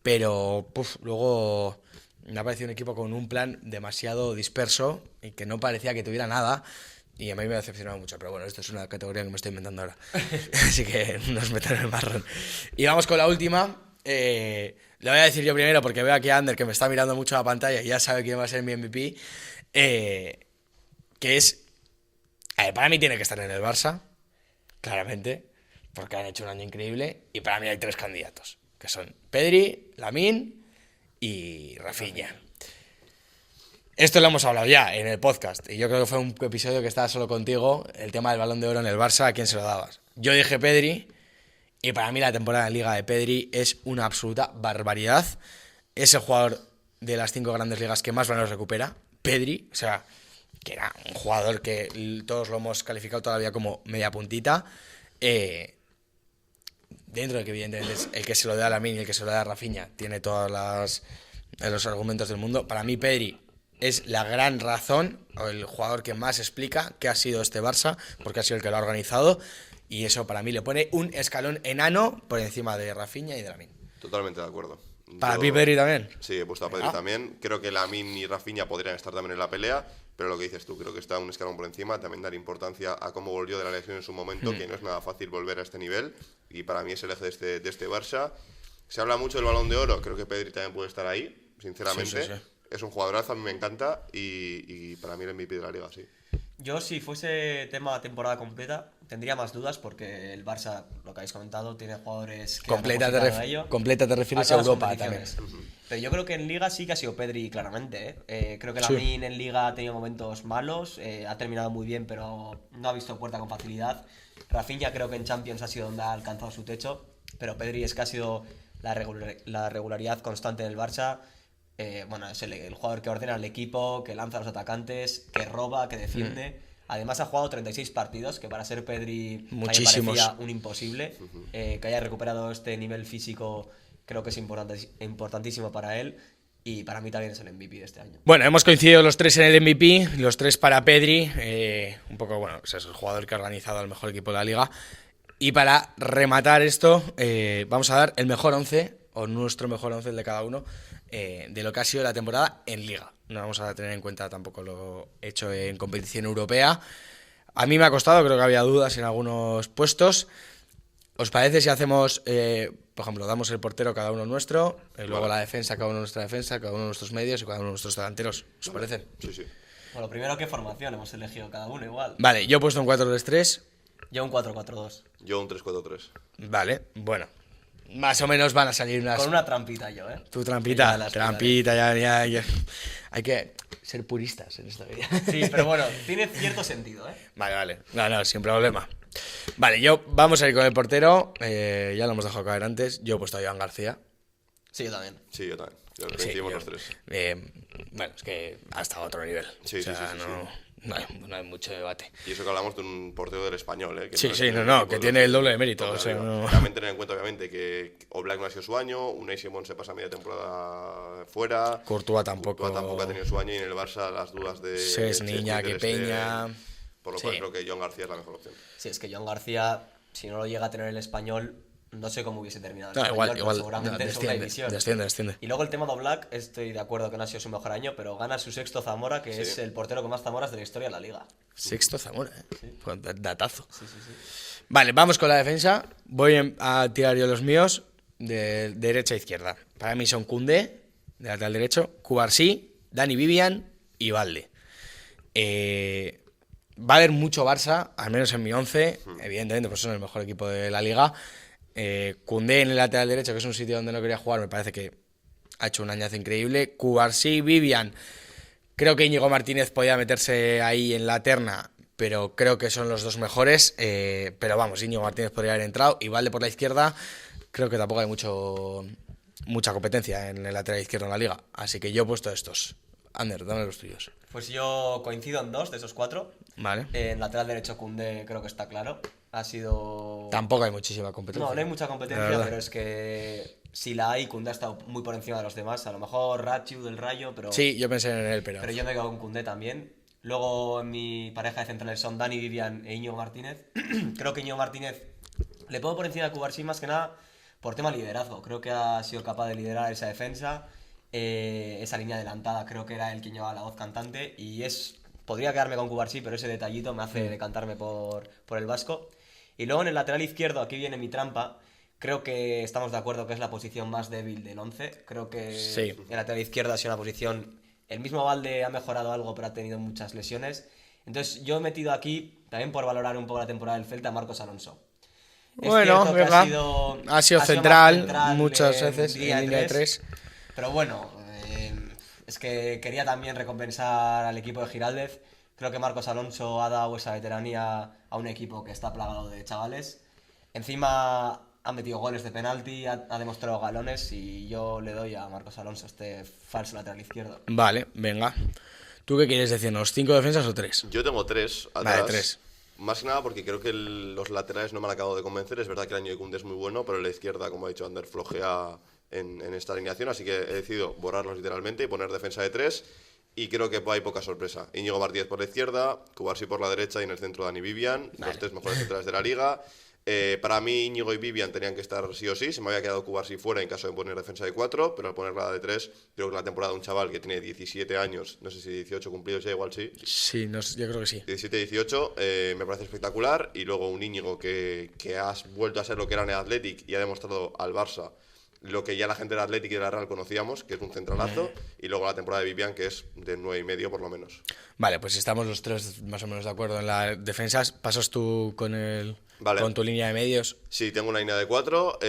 pero luego me ha parecido un equipo con un plan demasiado disperso y que no parecía que tuviera nada. Y a mí me ha decepcionado mucho, pero bueno, esto es una categoría que me estoy inventando ahora. Así que nos meto en el marrón. Y vamos con la última. Le voy a decir yo primero porque veo aquí a Ander que me está mirando mucho a la pantalla y ya sabe quién va a ser mi MVP. Que es... A ver, para mí tiene que estar en el Barça, claramente, porque han hecho un año increíble. Y para mí hay 3 candidatos, que son Pedri, Lamine y Rafinha. Esto lo hemos hablado ya en el podcast, y yo creo que fue un episodio que estaba solo contigo, el tema del Balón de Oro en el Barça, ¿a quién se lo dabas? Yo dije Pedri, y para mí la temporada en Liga de Pedri es una absoluta barbaridad. Es el jugador de las 5 grandes ligas que más balones recupera, Pedri, o sea, que era un jugador que todos lo hemos calificado todavía como media puntita. Dentro de que evidentemente es el que se lo da a Lamine y el que se lo da a Rafinha tiene todos los argumentos del mundo. Para mí Pedri es la gran razón, o el jugador que más explica qué ha sido este Barça, porque ha sido el que lo ha organizado, y eso para mí le pone un escalón enano por encima de Rafinha y de Lamine. Totalmente de acuerdo. ¿Para ti Pedri también? Sí, he puesto a Pedri también. Creo que Lamine y Rafinha podrían estar también en la pelea, pero lo que dices tú, creo que está un escalón por encima. También dar importancia a cómo volvió de la lesión en su momento, que no es nada fácil volver a este nivel, y para mí es el eje de este Barça. Se habla mucho del Balón de Oro, creo que Pedri también puede estar ahí, sinceramente. Sí. Es un jugadorazo, a mí me encanta, y para mí el MVP de la Liga, sí. Yo, si fuese tema temporada completa, tendría más dudas porque el Barça, lo que habéis comentado, tiene jugadores que Completa te refieres a todas las Europa también. competiciones. Pero yo creo que en Liga sí que ha sido Pedri claramente, ¿eh? Creo que Lamine en Liga ha tenido momentos malos, ha terminado muy bien, pero no ha visto puerta con facilidad. Rafinha creo que en Champions ha sido donde ha alcanzado su techo, pero Pedri es que ha sido la regularidad constante en el Barça. Bueno, es el jugador que ordena al equipo, que lanza a los atacantes, que roba, que defiende. Además ha jugado 36 partidos, que para ser Pedri a mí me Muchísimos. parecía un imposible. Que haya recuperado este nivel físico creo que es importantísimo para él. Y para mí también es el MVP de este año. Bueno, hemos coincidido los 3 en el MVP, los 3 para Pedri. Un poco, bueno, pues es el jugador que ha organizado al mejor equipo de la Liga. Y para rematar esto, vamos a dar el mejor 11, o nuestro mejor 11, el de cada uno, de lo que ha sido la temporada en Liga. No vamos a tener en cuenta tampoco lo hecho en competición europea. A mí me ha costado, creo que había dudas en algunos puestos. ¿Os parece si hacemos, por ejemplo, damos el portero cada uno nuestro, luego la defensa, cada uno nuestra defensa, cada uno nuestros medios y cada uno nuestros delanteros? ¿Os parece? Sí. Bueno, primero, ¿qué formación hemos elegido cada uno igual? Vale, yo he puesto un 4-3-3. Yo un 4-4-2. Yo un 3-4-3. Vale, bueno. Más o menos van a salir unas... Con una trampita yo, ¿eh? Tu trampita, Ya las ya. Hay que ser puristas en esta vida. Sí, pero bueno, tiene cierto sentido, ¿eh? Vale. No, sin problema. Vale, vamos a ir con el portero. Ya lo hemos dejado caer antes. Yo he puesto a Joan García. Sí, yo también. Sí, yo también. Coincidimos los 3. Bueno, es que ha estado a otro nivel. Sí. no hay mucho debate. Y eso que hablamos de un portero del Español, ¿eh? Que Sí, es sí, el no, equipo que de tiene los el doble de mérito. top O sea, de arriba. no... También tener en cuenta, obviamente, que Oblak no ha sido su año, Unai Simón se pasa media temporada fuera. Courtois tampoco Ha tenido su año y en el Barça las dudas de Niña, Chesney, que Ter Stegen, Peña... por lo cual creo que Joan García es la mejor opción. Sí, es que Joan García, si no lo llega a tener el Español, no sé cómo hubiese terminado el No, Español, pero igual, seguramente en segunda división. desciende. Y luego el tema de Oblak, estoy de acuerdo que no ha sido su mejor año, pero gana su sexto Zamora, que es el portero con más Zamoras de la historia de la Liga. Sexto Zamora, Sí. Pues datazo. Sí. Vale, vamos con la defensa. Voy a tirar yo los míos de derecha a izquierda. Para mí son Koundé, de lateral derecho, Cubarsí, Dani Vivian y Valde. Va a haber mucho Barça, al menos en mi 11. Evidentemente, pues son el mejor equipo de la Liga. Koundé en el lateral derecho, que es un sitio donde no quería jugar, me parece que ha hecho un añazo increíble. Cubarsí, Vivian. Creo que Íñigo Martínez podía meterse ahí en la terna, pero creo que son los dos mejores. Pero vamos, Íñigo Martínez podría haber entrado. Y Valde por la izquierda, creo que tampoco hay mucha competencia en el lateral izquierdo en la Liga. Así que yo he puesto estos. Ander, dame los tuyos. Pues yo coincido en 2 de esos 4. Vale. En lateral derecho Koundé creo que está claro. Ha sido... Tampoco hay muchísima competencia. No hay mucha competencia, pero es que si la hay, Koundé ha estado muy por encima de los demás. A lo mejor Rachiu del Rayo, pero... Sí, yo pensé en él, pero... Pero yo me quedo con Koundé también. Luego en mi pareja de centrales son Dani Vivian e Íñigo Martínez. Creo que Íñigo Martínez le pongo por encima de Cubarsí más que nada por tema liderazgo. Creo que ha sido capaz de liderar esa defensa. Esa línea adelantada creo que era el que llevaba la voz cantante. Y podría quedarme con Cubarsí, pero ese detallito me hace decantarme por el vasco. Y luego en el lateral izquierdo, aquí viene mi trampa. Creo que estamos de acuerdo que es la posición más débil del 11. Creo que Sí. el lateral izquierdo ha sido una posición... El mismo Valde ha mejorado algo, pero ha tenido muchas lesiones. Entonces yo he metido aquí, también por valorar un poco la temporada del Celta, a Marcos Alonso. Es Bueno, cierto que venga. ha sido más central muchas veces en línea línea de 3. Pero bueno, es que quería también recompensar al equipo de Giraldez. Creo que Marcos Alonso ha dado esa veteranía a un equipo que está plagado de chavales. Encima ha metido goles de penalti, ha demostrado galones y yo le doy a Marcos Alonso este falso lateral izquierdo. Vale, venga. ¿Tú qué quieres decirnos? ¿5 defensas o 3? Yo tengo 3 atrás. Vale, 3. Más que nada porque creo que los laterales no me han acabado de convencer. Es verdad que el año de Koundé es muy bueno, pero la izquierda, como ha dicho Ander, flojea en esta alineación. Así que he decidido borrarlos literalmente y poner defensa de 3. Y creo que hay poca sorpresa. Íñigo Martínez por la izquierda, Cubarsí por la derecha y en el centro Dani Vivian. Vale. Los 3 mejores centrales de la Liga. Para mí Íñigo y Vivian tenían que estar sí o sí. Se me había quedado Cubarsí fuera en caso de poner defensa de 4, pero al ponerla de 3, creo que la temporada de un chaval que tiene 17 años, no sé si 18 cumplidos ya, igual sí. Sí, no, yo creo que sí. 17-18, me parece espectacular. Y luego un Íñigo que has vuelto a ser lo que era en el Athletic y ha demostrado al Barça lo que ya la gente del Athletic y de la Real conocíamos, que es un centralazo. Y luego la temporada de Vivian, que es de 9,5 por lo menos. Vale, pues si estamos los 3 más o menos de acuerdo en las defensas, pasas tú con tu línea de medios. Sí, tengo una línea de 4.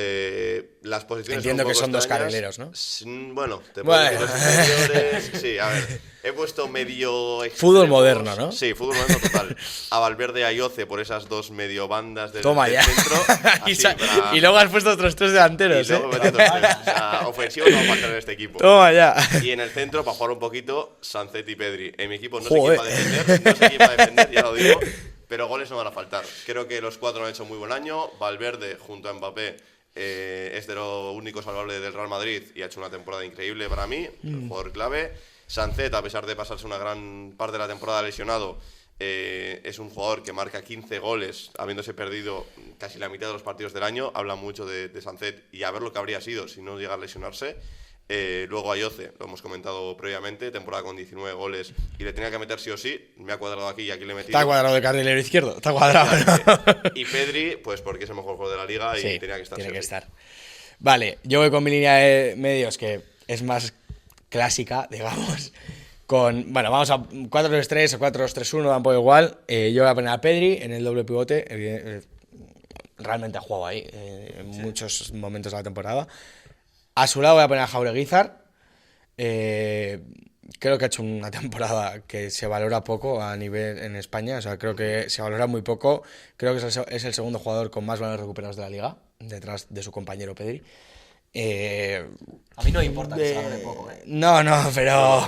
Las posiciones Entiendo son un que poco son dos extrañas. carrileros, ¿no? Bueno, te puedo decir los interiores. Sí, a ver. He puesto medio extremos. Fútbol moderno, ¿no? Sí, fútbol moderno total. A Valverde y a Yoce por esas dos medio bandas del y, centro. Así, y luego has puesto otros 3 delanteros, y luego meto otros 3. O sea, ofensivos no va a faltar en este equipo. Toma ya. Y en el centro, para jugar un poquito, Sancet y Pedri. En mi equipo no Joder. sé quién va a defender, no sé quién va a defender, ya lo digo. Pero goles no van a faltar. Creo que los 4 han hecho muy buen año. Valverde, junto a Mbappé, es de lo único salvable del Real Madrid y ha hecho una temporada increíble para mí, el jugador clave. Sancet, a pesar de pasarse una gran parte de la temporada lesionado, es un jugador que marca 15 goles, habiéndose perdido casi la mitad de los partidos del año. Habla mucho de Sancet y a ver lo que habría sido si no llega a lesionarse. Luego a Yoce, lo hemos comentado previamente, temporada con 19 goles y le tenía que meter sí o sí. Me ha cuadrado aquí y aquí le he metido. Está cuadrado de carrilero izquierdo, está cuadrado. Y Pedri, pues porque es el mejor jugador de la liga y Sí, tenía que estar. tiene sí o que sí. estar. Vale, yo voy con mi línea de medios, que es más clásica, digamos. Bueno, vamos a 4-3-3 o 4-2-3-1, da un poco igual. Yo voy a poner a Pedri en el doble pivote. Realmente ha jugado ahí en muchos momentos de la temporada. A su lado voy a poner a Jaureguizar. Creo que ha hecho una temporada que se valora poco a nivel en España. O sea, creo que se valora muy poco. Creo que es el segundo jugador con más balones recuperados de la liga, detrás de su compañero Pedri. A mí no me importa que se valore poco, No, pero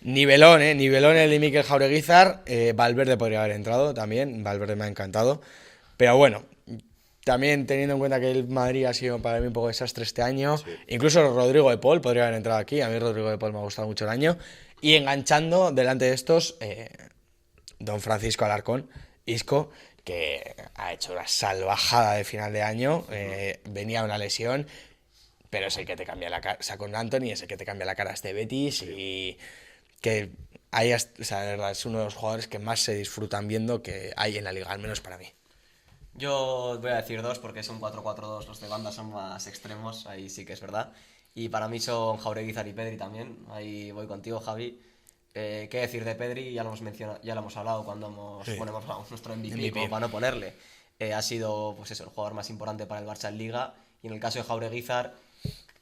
nivelón, nivelón el de Mikel Jaureguizar. Valverde podría haber entrado también, Valverde me ha encantado. Pero bueno, también teniendo en cuenta que el Madrid ha sido para mí un poco desastre este año. Sí. Incluso Rodrigo de Paul podría haber entrado aquí. A mí Rodrigo de Paul me ha gustado mucho el año. Y enganchando delante de estos, don Francisco Alarcón, Isco, que ha hecho una salvajada de final de año. Venía una lesión, pero es el que te cambia la cara. O sea, con Antony es el que te cambia la cara a este Betis. Y que ahí, o sea, de verdad, es uno de los jugadores que más se disfrutan viendo que hay en la liga, al menos para mí. Yo voy a decir dos porque son 4-4-2, los de banda son más extremos, ahí sí que es verdad. Y para mí son Jaureguizar y Pedri también, ahí voy contigo, Javi. ¿Qué decir de Pedri? Ya lo hemos mencionado, ya lo hemos hablado cuando ponemos nuestro MVP, como para no ponerle. Ha sido pues eso, el jugador más importante para el Barça en Liga. Y en el caso de Jaureguizar,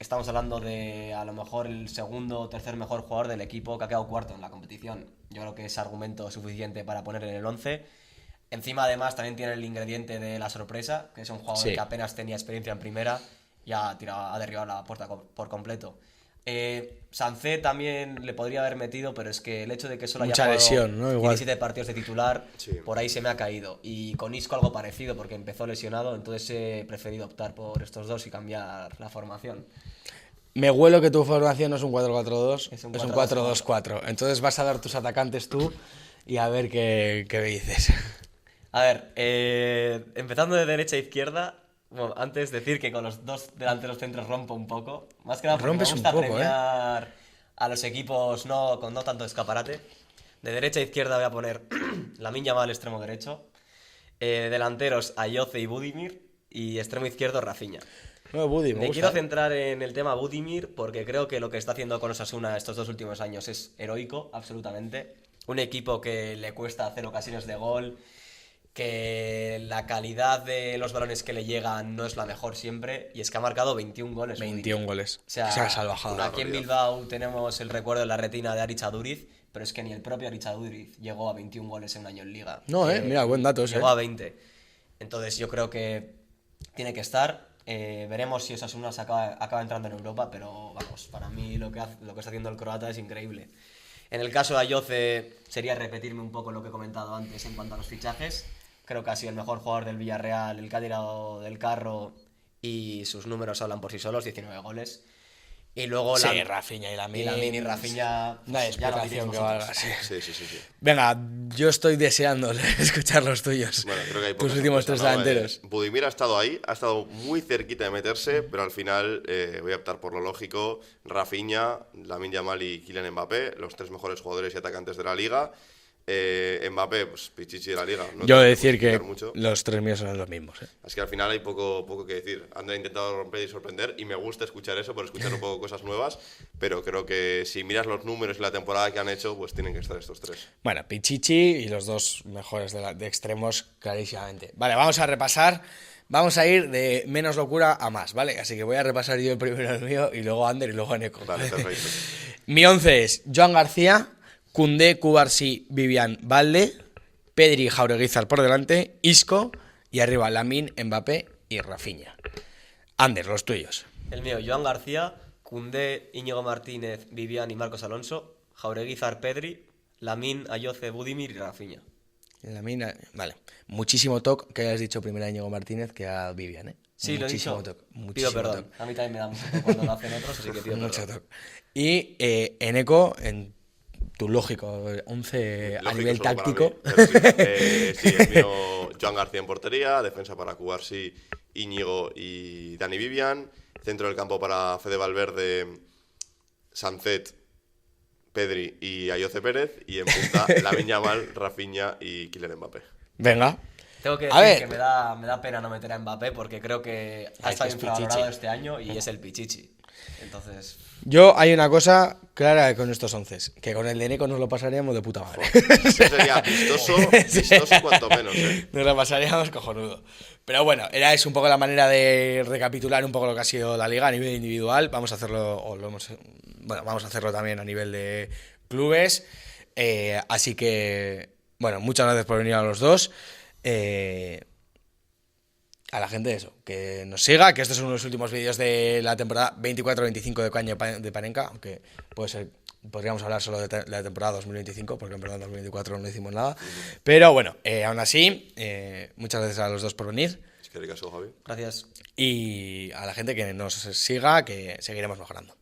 estamos hablando de a lo mejor el segundo o tercer mejor jugador del equipo que ha quedado cuarto en la competición. Yo creo que es argumento suficiente para poner en el 11. Encima, además, también tiene el ingrediente de la sorpresa, que es un jugador que apenas tenía experiencia en primera y ha derribado la puerta por completo. Sancet también le podría haber metido, pero es que el hecho de que solo haya jugado lesión, ¿no? 17 partidos de titular, por ahí se me ha caído. Y con Isco algo parecido, porque empezó lesionado, entonces he preferido optar por estos dos y cambiar la formación. Me huelo que tu formación no es un 4-4-2, es un 4-2-4. Entonces vas a dar tus atacantes tú y a ver qué me dices. A ver, empezando de derecha a izquierda, bueno, antes decir que con los dos delanteros centros rompo un poco. Más que nada porque me gusta premiar a los equipos con no tanto escaparate. De derecha a izquierda voy a poner Lamine Yamal, extremo derecho. Delanteros Ayoce y Budimir. Y extremo izquierdo Rafinha. Me quiero centrar en el tema Budimir porque creo que lo que está haciendo con Osasuna estos 2 últimos años es heroico, absolutamente. Un equipo que le cuesta hacer ocasiones de gol, que la calidad de los balones que le llegan no es la mejor siempre, y es que ha marcado 21 goles. 21 goles. O sea, salvajada. Aquí en Bilbao tenemos el recuerdo en la retina de Aritz Aduriz, pero es que ni el propio Aritz Aduriz llegó a 21 goles en un año en Liga. No, mira, buen dato ese. Llegó a 20. Entonces yo creo que tiene que estar. Veremos si Osasuna acaba entrando en Europa, pero vamos, para mí lo que está haciendo el croata es increíble. En el caso de Ayoce sería repetirme un poco lo que he comentado antes en cuanto a los fichajes. Creo que ha sido el mejor jugador del Villarreal, el que ha tirado del carro, y sus números hablan por sí solos, 19 goles. Y luego Rafinha y Lamine. Y Rafinha, no hay explicación que valga. Sí. Venga, yo estoy deseando escuchar los tuyos. Bueno, creo que hay tus últimos 3 delanteros. Budimir ha estado ahí, ha estado muy cerquita de meterse, pero al final voy a optar por lo lógico. Rafinha, Lamine Yamal y Kylian Mbappé, los 3 mejores jugadores y atacantes de la liga. Mbappé, pues pichichi de la liga. No yo decir que mucho. Los 3 míos son los mismos. Así que al final hay poco que decir. André ha intentado romper y sorprender y me gusta escuchar eso, por escuchar un poco cosas nuevas, pero creo que si miras los números y la temporada que han hecho, pues tienen que estar estos 3. Bueno, Pichichi y los 2 mejores de extremos clarísimamente. Vale, vamos a repasar. Vamos a ir de menos locura a más, ¿vale? Así que voy a repasar yo primero el mío y luego Ander y luego Neko. Vale, perfecto. Mi 11 es Joan García, Koundé, Cubarsí, Vivian, Valde, Pedri y Jaureguizar por delante, Isco y arriba Lamine, Mbappé y Rafinha. Ander, los tuyos. El mío, Joan García, Koundé, Íñigo Martínez, Vivian y Marcos Alonso, Jaureguizar, Pedri, Lamine, Ayoce, Budimir y Rafinha. Lamine, vale. Muchísimo toque que hayas dicho primero a Íñigo Martínez que a Vivian, ¿eh? Sí, muchísimo lo he dicho. Muchísimo pido perdón. Toque. A mí también me da mucho toque cuando lo hacen otros, así que pido mucho perdón. Toque. Y Eneco, en tu lógico 11 a nivel táctico. Sí, el mío, Joan García en portería, defensa para Cubarsí, Íñigo y Dani Vivian, centro del campo para Fede Valverde, Sancet, Pedri y Ayoce Pérez, y en punta Lamine Yamal, Rafinha y Kylian Mbappé. Venga. Tengo que decir que me da pena no meter a Mbappé porque creo que ha estado infravalorado este año y es el pichichi. Entonces... Yo hay una cosa clara con estos 11, que con el de Eneco nos lo pasaríamos de puta madre. Eso sería vistoso cuanto menos. Nos lo pasaríamos cojonudo. Pero bueno, es un poco la manera de recapitular un poco lo que ha sido la liga a nivel individual. Vamos a hacerlo, vamos a hacerlo también a nivel de clubes. Así que, bueno, muchas gracias por venir a los dos. a la gente eso, que nos siga, que estos son los últimos vídeos de la temporada 24-25 de Caño de Panenka, aunque podríamos hablar solo de la temporada 2025, porque en verdad en 2024 no hicimos nada. Pero bueno, aún así, muchas gracias a los dos por venir. Es que Javi. Gracias. Y a la gente que nos siga, que seguiremos mejorando.